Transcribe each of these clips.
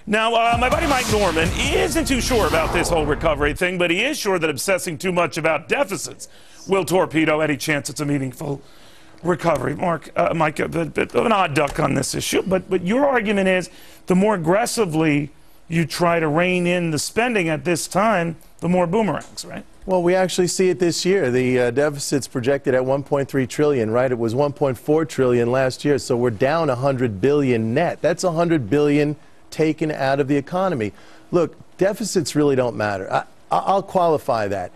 Now, my buddy Mike Norman isn't too sure about this whole recovery thing, but he is sure that obsessing too much about deficits will torpedo any chance it's a meaningful recovery. Mike, a bit of an odd duck on this issue, but your argument is the more aggressively you try to rein in the spending at this time, the more boomerangs, right? Well, we actually see it this year. The deficit's projected at 1.3 trillion, right? It was 1.4 trillion last year, so we're down 100 billion net. That's 100 billion taken out of the economy. Look, deficits really don't matter. I'll qualify that.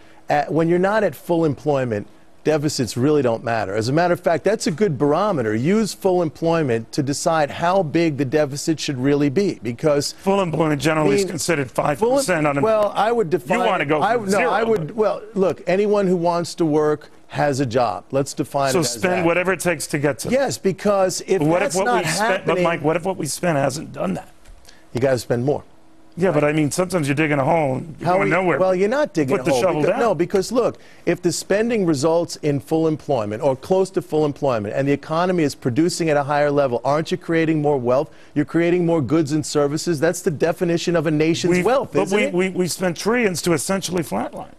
When you're not at full employment, deficits really don't matter. As a matter of fact, that's a good barometer. Use full employment to decide how big the deficit should really be, because full employment generally is considered 5% unemployment. Well, I would define. You want to go from zero. No, I would. Well, look, anyone who wants to work has a job. Let's define it as so spend that. whatever it takes to get to. Yes, because if that's not happening. But Mike, what if what we spent hasn't done that? You got to spend more. Yeah, but I mean, sometimes you're digging a hole and you're going nowhere. Well, you're not digging a hole. Put the shovel down. No, because look, if the spending results in full employment or close to full employment and the economy is producing at a higher level, aren't you creating more wealth? You're creating more goods and services. That's the definition of a nation's wealth, isn't it? But we spent trillions to essentially flatline.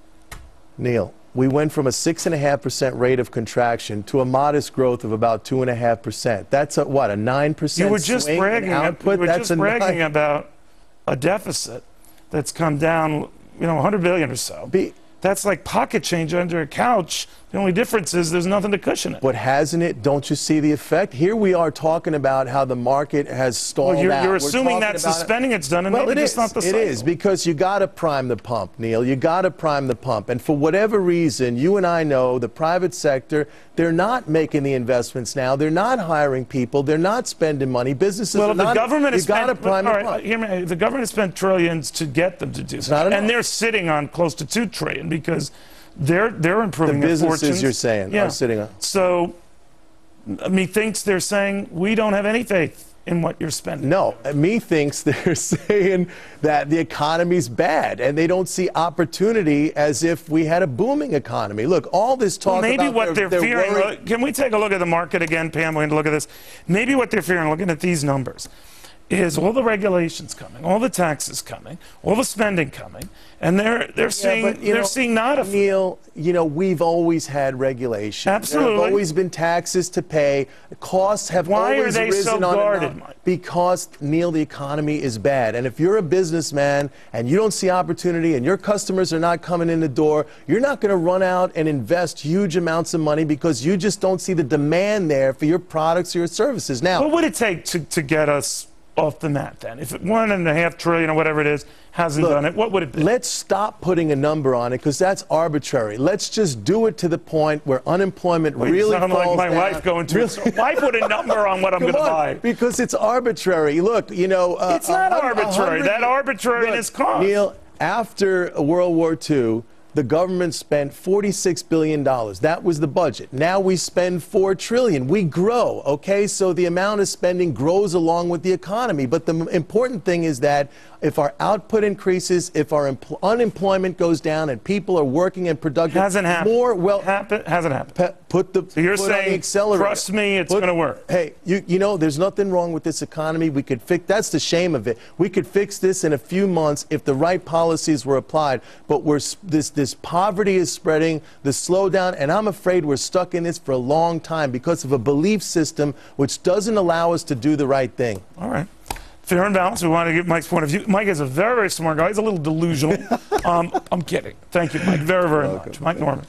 Neil, we went from a 6.5% rate of contraction to a modest growth of about 2.5%. That's a 9% You were just swing bragging, in output? you were just bragging about a deficit that's come down, 100 billion or so. That's like pocket change under a couch. The only difference is there's nothing to cushion it. But hasn't it? Don't you see the effect? Here we are talking about how the market has stalled out. You're assuming that's the spending it's done, and well, maybe it's not the cycle. It is, because you got to prime the pump, Neil. You got to prime the pump. And for whatever reason, you and I know the private sector, they're not making the investments now. They're not hiring people. They're not spending money. Businesses are not. You got to prime the pump. Hear me. The government has spent trillions to get them to do that, and they're sitting on close to 2 trillion because they're improving their fortunes. The businesses you're saying are sitting on. So, methinks they're saying we don't have any faith in what you're spending. No, methinks they're saying that the economy's bad and they don't see opportunity as if we had a booming economy. Look, all this talk maybe about what they're fearing. Can we take a look at the market again, Pam? We're going to look at this. Maybe what they're fearing, looking at these numbers, is all the regulations coming, all the taxes coming, all the spending coming, and they're seeing not a Neil, we've always had regulation. Absolutely. There have always been taxes to pay. Costs have always risen. Why are they so guarded, Mike? Because, Neil, the economy is bad. And if you're a businessman and you don't see opportunity and your customers are not coming in the door, you're not going to run out and invest huge amounts of money because you just don't see the demand there for your products or your services. Now, what would it take to get us off the mat then? If 1.5 trillion or whatever it is hasn't done it, what would it be? Let's stop putting a number on it because that's arbitrary. Let's just do it to the point where unemployment really falls like my down. Wife going to why put a number on what I'm going to buy? Because it's arbitrary. Look, it's not arbitrary. That arbitrariness costs. Neil, after World War II, the government spent $46 billion. That was the budget. Now we spend $4 trillion. We grow, okay? So the amount of spending grows along with the economy. But the important thing is that if our output increases, if our unemployment goes down and people are working and productive, hasn't happened. Hasn't happened. So you're saying, trust me, it's going to work. Hey, there's nothing wrong with this economy. We could fix. That's the shame of it. We could fix this in a few months if the right policies were applied. But this poverty is spreading, the slowdown, and I'm afraid we're stuck in this for a long time because of a belief system which doesn't allow us to do the right thing. All right. Fair and balanced. We want to get Mike's point of view. Mike is a very, very smart guy. He's a little delusional. I'm kidding. Thank you, Mike, very, very much. Mike Norman.